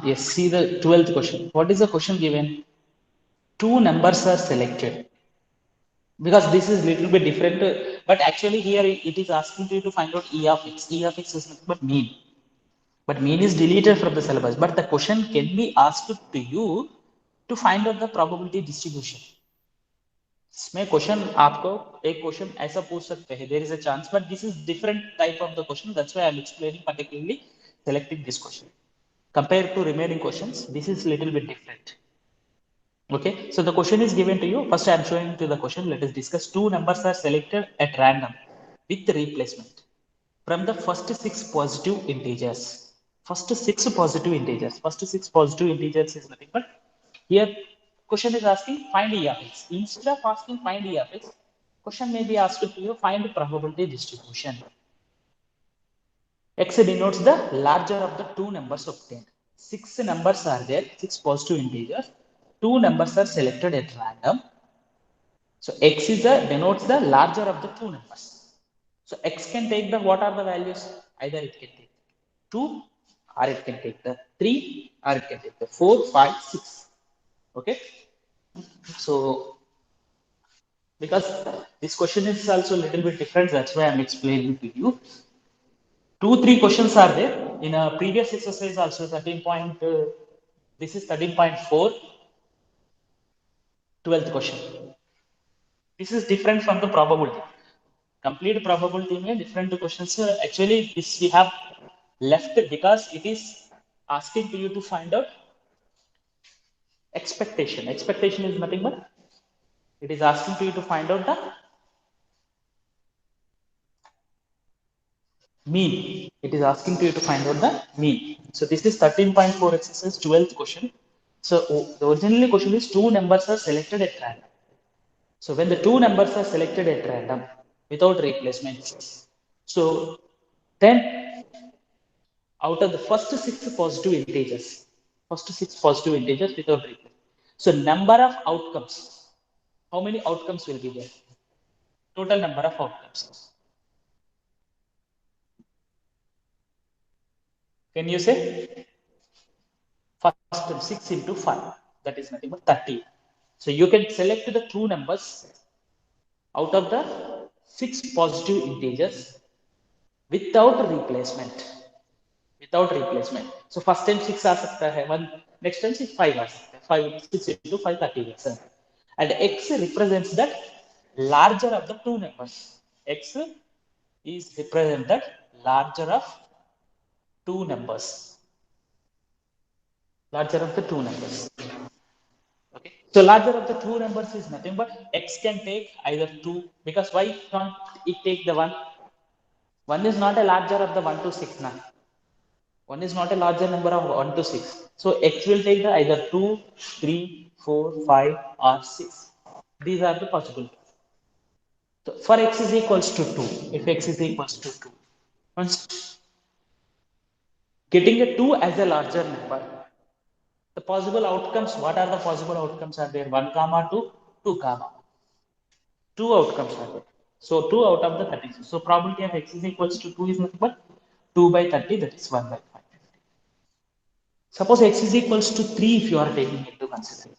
Yes, see the 12th question. What is the question given? Two numbers are selected. Because this is little bit different, but actually here it is asking you to find out E of x. E of x is nothing but mean. But mean is deleted from the syllabus. But the question can be asked to you to find out the probability distribution. इसमें question आपको एक question ऐसा पूछ सकते हैं, there is a chance, but this is different type of the question, that's why I am explaining particularly selecting this question compared to remaining questions. This is little bit different. Okay, so the question is given to you. First I am showing to the question. Let us discuss. Two numbers are selected at random with replacement from the first six positive integers. First six positive integers. First six positive integers is nothing but, here question is asking find E of x. Instead of asking find E of x, question may be asked to you find probability distribution. X denotes the larger of the two numbers obtained. Six numbers are there, six positive integers. Two numbers are selected at random. So x is the denotes the larger of the two numbers. So x can take the, what are the values? Either it can take 2, or it can take the 3, or it can take the 4, 5, 6. Okay. So because this question is also a little bit different, that's why I'm explaining to you. 2, 3 questions are there in a previous exercise also. 13 point. This is 13.4. 12th question. This is different from the probability. Complete probability में different questions. Actually, this we have left because it is asking you to find out expectation. Expectation is nothing but, it is asking you to find out the mean. It is asking you to find out the mean. So this is 13.4 exercise 12th question. So the originally question is two numbers are selected at random. So when the two numbers are selected at random without replacement, so then out of the first six positive integers, without replacement. So number of outcomes, how many outcomes will be there? Total number of outcomes. Can you say? First 6 into 5, that is nothing but 30. So you can select the two numbers out of the six positive integers without replacement. So first time 6 आ सकता है, one next time 5 आ सकता है, 6 into 5 30, and x represents that larger of the two numbers. X is represent that larger of two numbers. Larger of the two numbers. Okay. So larger of the two numbers is nothing but x can take either 2, because why can't it take the 1? 1 is not a larger of the 1 to 6 now. 1 is not a larger number of 1 to 6. So x will take the either 2, 3, 4, 5 or 6. These are the possibilities. So for x is equals to 2, if x is equals to 2, once getting a 2 as a larger number, the possible outcomes, what are the possible outcomes are there? 1 comma 2, 2 comma. Two outcomes are there. So 2 out of the 30. So probability of x is equals to 2 is nothing but 2 by 30, that is 1 by 5. Suppose x is equals to 3 if you are taking into consideration.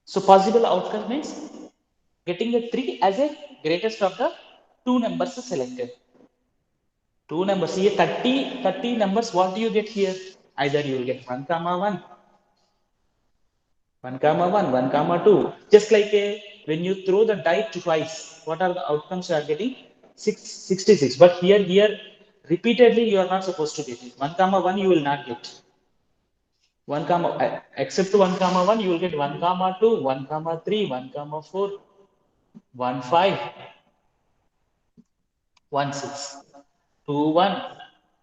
So possible outcome means getting a 3 as a greatest of the two numbers selected. Two numbers here, 30 numbers, what do you get here? Either you will get 1 comma 1, 1 comma 1, 1 comma 2. Just like when you throw the die twice, what are the outcomes you are getting? 66. But here repeatedly you are not supposed to get it. 1 comma 1 you will not get. 1 comma, except 1 comma 1 you will get 1 comma 2, 1 comma 3, 1 comma 4, 1 5, 1 6, 2 1,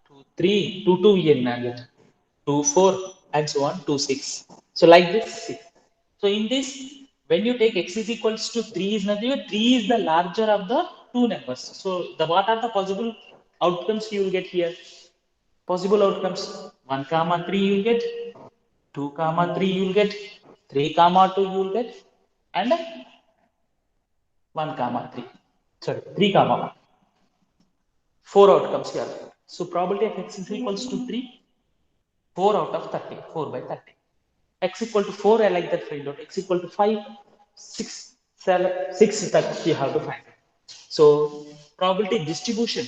2 3, 2 2 you will not get, 2 4 and so on, 2 6. So like this 6. So in this, when you take x is equals to 3 is nothing but 3 is the larger of the two numbers. So what are the possible outcomes you will get here? Possible outcomes, 1 comma 3 you will get, 2 comma 3 you will get, 3 comma 2 you will get, and 1 comma 3. Sorry, 3 comma 1. 4 outcomes here. So probability of x is equals to 3. 4 out of 30, 4 by 30. X equal to 4, I like that find out. X equal to 5, 6, 7, 6 that you have to find. So probability distribution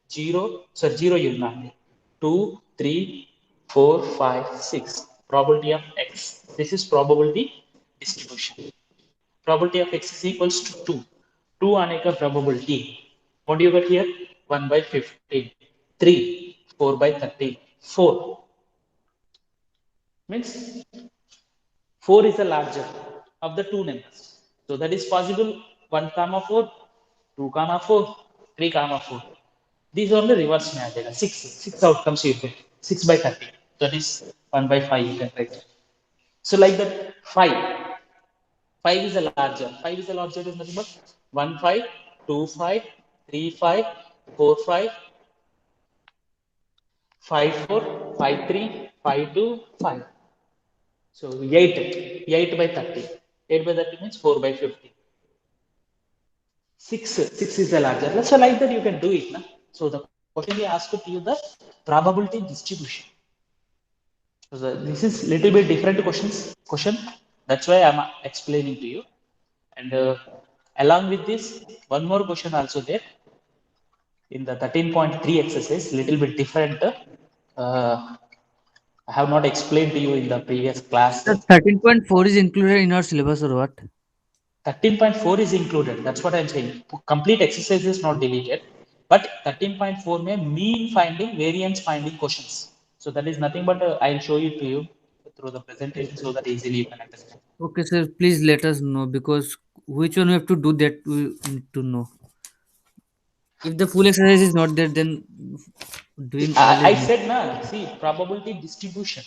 0, so 0 you know 2, 3, 4, 5, 6. Probability of X. This is probability distribution. Probability of X is equals to 2. 2 आने का probability. What do you get here? 1 by 15. 3, 4 by 30. 4 means 4 is the larger of the two numbers. So that is possible 1 comma 4, 2 comma 4, 3 comma 4. These are the reverse में आ जाएगा 6 outcomes you get 6 by 30. That is 1 by 5 you can write. So like that 5 is a larger. 5 is a larger is nothing but 1 5, 2 5, 3 5, 4 5, 5 4, 5 3, 5 2, 5. So 8 by 30. 8 by 30 means 4 by 50. 6 is the larger. So like that you can do it. Na? So the question we asked to you the probability distribution. So this is little bit different question. That's why I'm explaining to you. And along with this, one more question also there in the 13.3 exercise, little bit different. I have not explained to you in the previous class. The 13.4 is included in our syllabus or what? 13.4 is included. That's what I'm saying. Complete exercise is not deleted, but 13.4 may mean finding, variance finding questions. So that is nothing but I'll show it to you through the presentation so that easily you can understand. Okay, sir. Please let us know because which one we have to do that we need to know. If the full exercise is not there, then See, doing all I is said na. See, probability distribution.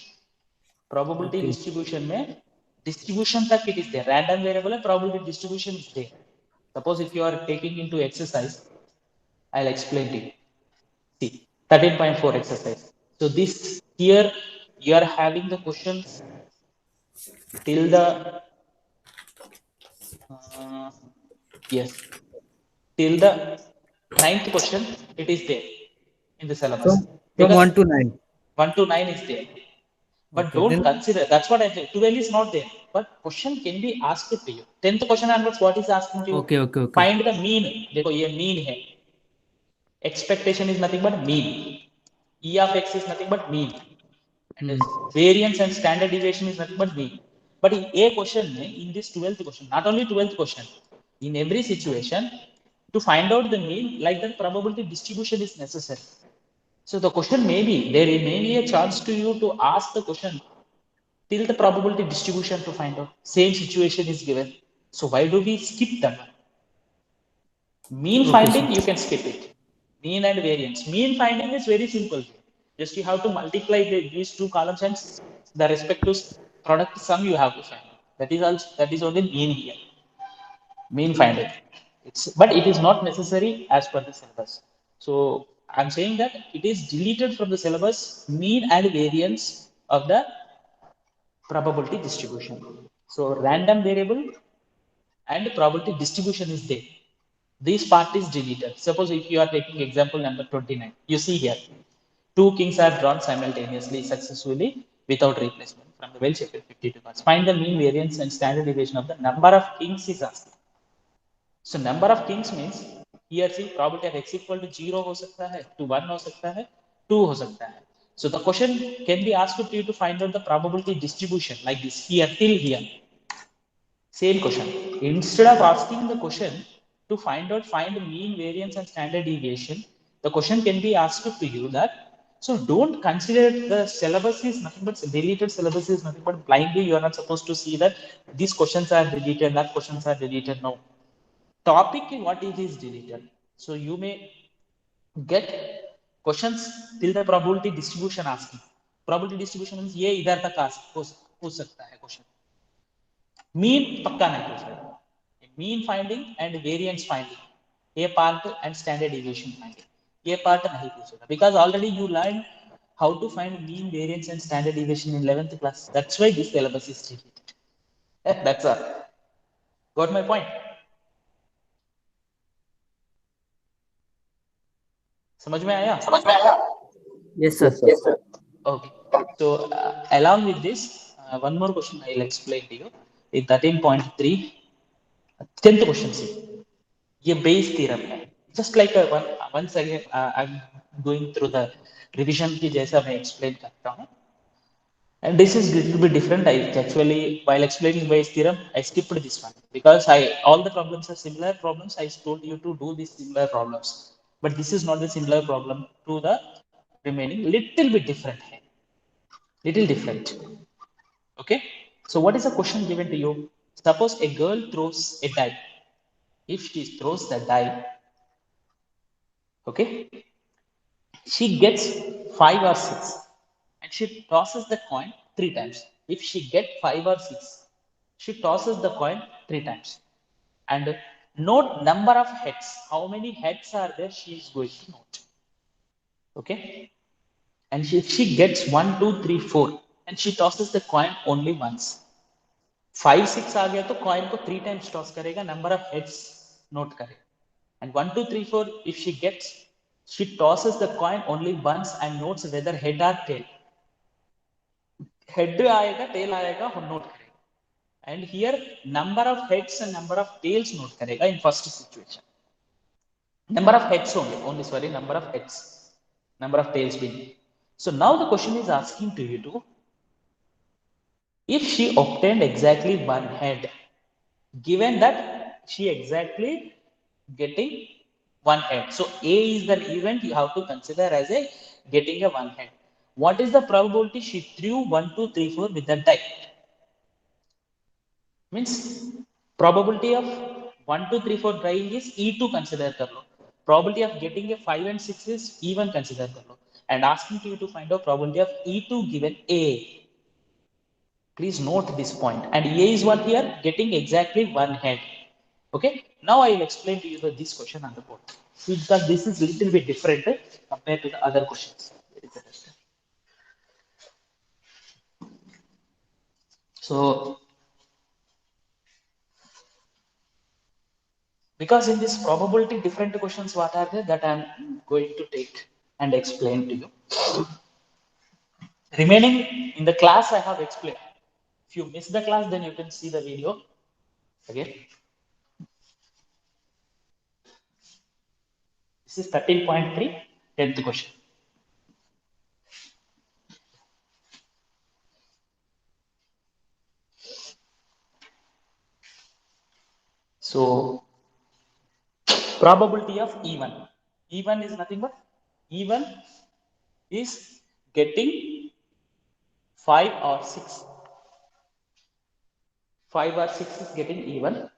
Probability okay. distribution में distribution तक it is there. Random variable है, probability distribution is there. Suppose if you are taking into exercise, I'll explain to you. See, 13.4 exercise. So this here you are having the questions till the uh, yes till the ninth question it is there in the syllabus From because 1 to 9. 1 to 9 is there. But Okay, don't then consider that's what I say. 12 is not there, but question can be asked to you. 10th question onwards, what is asking to you? okay, okay, okay. Find the mean. देखो ये mean है. Expectation is nothing but mean. E of x is nothing but mean. And Hmm. variance and standard deviation is nothing but mean. But in a question, in this 12th question, not only 12th question, in every situation, to find out the mean, like that probability distribution is necessary. So the question may be, there may be a chance to you to ask the question till the probability distribution to find out. Same situation is given. So why do we skip that one? Mean Okay, sir. finding, you can skip it. Mean and variance. Mean finding is very simple. Just you have to multiply these two columns and the respective product sum you have to find. That is also that is only mean here. Mean finding. But it is not necessary as per the syllabus. So I'm saying that it is deleted from the syllabus mean and variance of the probability distribution. So random variable and probability distribution is there. This part is deleted. Suppose if you are taking example number 29, you see here, two kings are drawn simultaneously successfully without replacement from the well-checked 52 cards. Find the mean variance and standard deviation of the number of kings is asked. So number of kings means here see probability of x equal to 0 हो सकता है, to 1 हो सकता है, 2 हो सकता है. So the question can be asked to you to find out the probability distribution like this here till here. Same question. Instead of asking the question to find mean variance and standard deviation, the question can be asked to you that, so don't consider the syllabus is nothing but deleted syllabus is nothing but blindly you are not supposed to see that these questions are deleted, that questions are deleted. No. Topic what it is deleted. So you may get questions till the probability distribution asking. Probability distribution means ये इधर तक पूछ सकता है question. Mean पक्का नहीं पूछ रहा. Mean finding and variance finding ये part and standard deviation finding ये पार्ट नहीं पूछेगा because already you learn how to find mean variance and standard deviation in 11th class. That's why this syllabus is deleted. That's all. Got my point? समझ में आया? Yes, sir. Yes, sir. Okay. So along with this, one more question I'll explain to you. In 13.3, 10th question see. ये Bayes theorem है. Just like once again I'm going through the revision की जैसा मैं explain करता हूँ. And this is little bit different. I actually, while explaining Bayes theorem, I skipped this one because all the problems are similar problems. I told you to do these similar problems, but this is not the similar problem to the remaining. Little bit different. Little different. Okay. So what is the question given to you? Suppose a girl throws a die. If she throws the die, okay, she gets 5 or 6, and she tosses the coin 3 times. If she get 5 or 6, she tosses the coin 3 times. And note number of heads. How many heads are there? She is going to note. Okay. And if she gets 1, 2, 3, 4, and she tosses the coin only once. 5, 6 आ गया तो coin को 3 times toss करेगा, number of heads note करेगा. And 1, 2, 3, 4, if she gets, she tosses the coin only once and notes whether head or tail. Head आएगा, tail आएगा, वो note करेगा. And here number of heads and number of tails note करेगा in first situation. Number of heads only sorry, number of heads, number of tails being. So now the question is asking to you to, if she obtained exactly one head, given that she exactly getting one head. So A is the event you have to consider as a getting a one head. What is the probability she threw 1, 2, 3, 4 with the die? Means probability of 1, 2, 3, 4 trying is E2 consider kar lo. Probability of getting a 5 and 6 is E1 consider kar lo. And asking you to find out probability of E2 given A. Please note this point. And A is what here? Getting exactly one head. Okay. Now I will explain to you this question on the board. See, because this is little bit different compared to the other questions. So, because in this probability different questions, what are there that I am going to take and explain to you. Remaining in the class, I have explained. If you miss the class, then you can see the video again. This is 13.3, 10th question. So, probability of E1. E1 is nothing but E1 is getting 5 or 6. 5 or 6 is getting E1.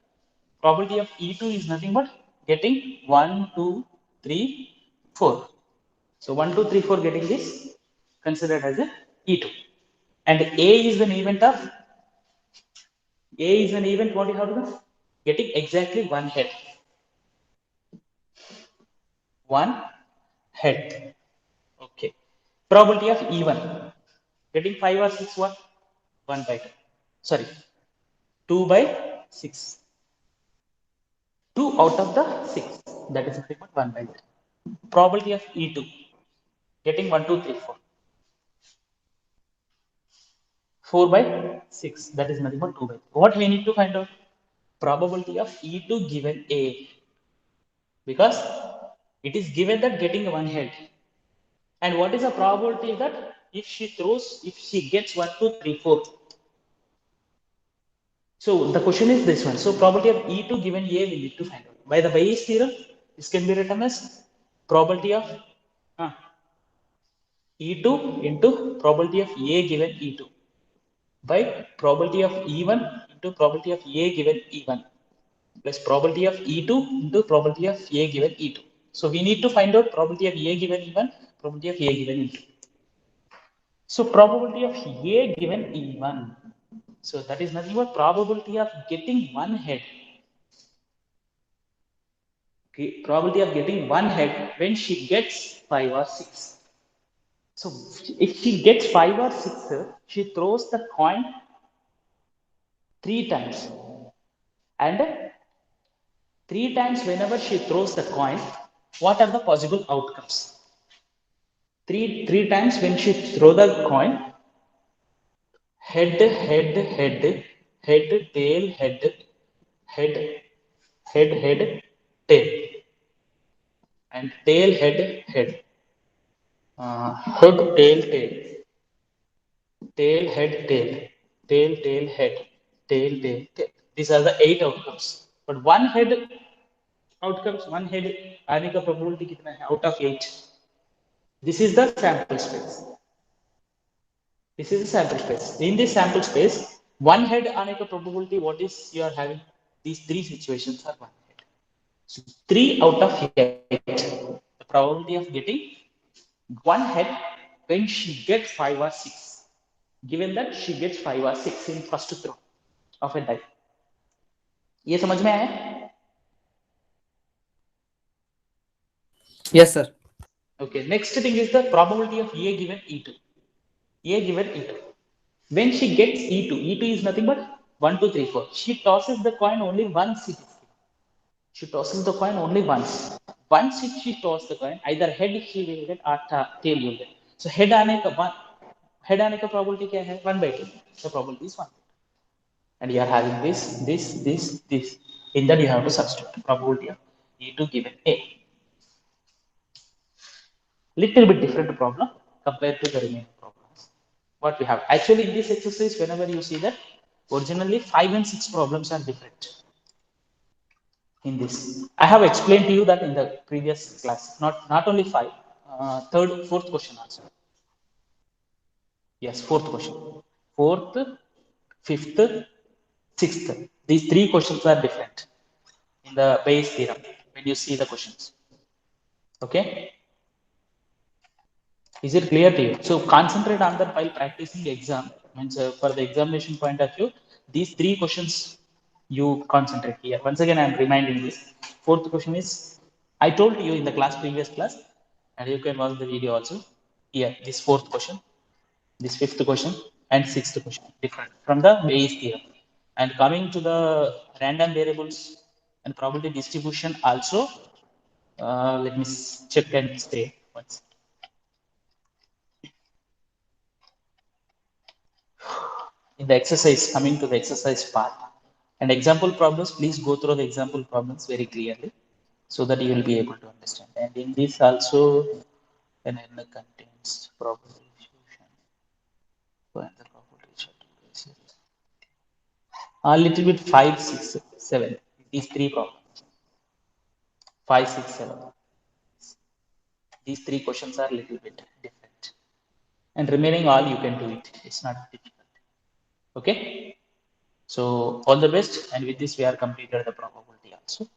Probability of E2 is nothing but getting 1, 2, 3, 4. So 1, 2, 3, 4 getting this considered as a E2. And A is an event of A is an event what you have to do? Getting exactly one head. One head. Okay. Probability of E1. Getting 5 or 6 what? 1 by 2. Sorry. 2 by 6. 2 out of the 6. That is nothing but 1 by 2. Probability of E2. Getting 1, 2, 3, 4. 4 by 6. That is nothing but 2 by 3. What we need to find out? Probability of E2 given A. Because it is given that getting one head. And what is the probability that if she gets 1, 2, 3, 4. So the question is this one. So probability of E2 given A we need to find out. By the Bayes theorem, this can be written as probability of E2 into probability of A given E2 by probability of E1 into probability of A given E1 plus probability of E2 into probability of A given E2. So we need to find out probability of A given E1, probability of A given E2. So probability of A given E1. So that is nothing but probability of getting one head. Okay, probability of getting one head when she gets 5 or 6. So if she gets 5 or 6, she throws the coin 3 times. And 3 times whenever she throws the coin, what are the possible outcomes? Three times when she throw the coin, head, head, head, head, tail, head, head, head, tail, and tail, head, head, head, tail, tail, tail, head, tail, tail, tail, head, tail, tail, tail. These are the 8 outcomes. But one head outcomes, one head आने का probability कितना है out of 8? This is the sample space. This is the sample space. In this sample space, one head आने का probability, what is you are having? These three situations are one head. So 3 out of 8, the probability of getting one head when she gets 5 or 6. Given that she gets 5 or 6 in first throw of a die. ये समझ में आया? Yes, sir. Okay. Next thing is the probability of A given E2. A given E2. When she gets E2, E2 is nothing but 1, 2, 3, 4. She tosses the coin only once. She tosses the coin only once. Once if she tosses the coin, either head she will get or tail you will get. So head आने का probability क्या है? 1/2. The probability is 1. And you are having this. In that you have to substitute probability of E2 given A. Little bit different problem compared to the remaining problems. What we have actually in this exercise, whenever you see that, originally 5 and 6 problems are different. In this, I have explained to you that in the previous class. Not only 5, third, fourth question also. Yes, fourth question. Fourth, fifth, sixth. These three questions are different in the Bayes theorem when you see the questions. Okay. Is it clear to you? So concentrate on that while practicing the exam. Means for the examination point of view, these three questions you concentrate here. Once again, I am reminding this. Fourth question is, I told you in the previous class, and you can watch the video also. Here, this fourth question, this fifth question, and sixth question, different from the Bayes theorem. And coming to the random variables and probability distribution also, let me check and stay once. In the exercise, coming to the exercise part and example problems, please go through the example problems very clearly so that you will be able to understand. And in this also, an n contains probability distribution and the probability a little bit 5, 6, 7. These three problems 5, 6, 7. These three questions are a little bit different. And remaining all you can do it. It's not difficult. Okay. So all the best, and with this we are completed the probability also.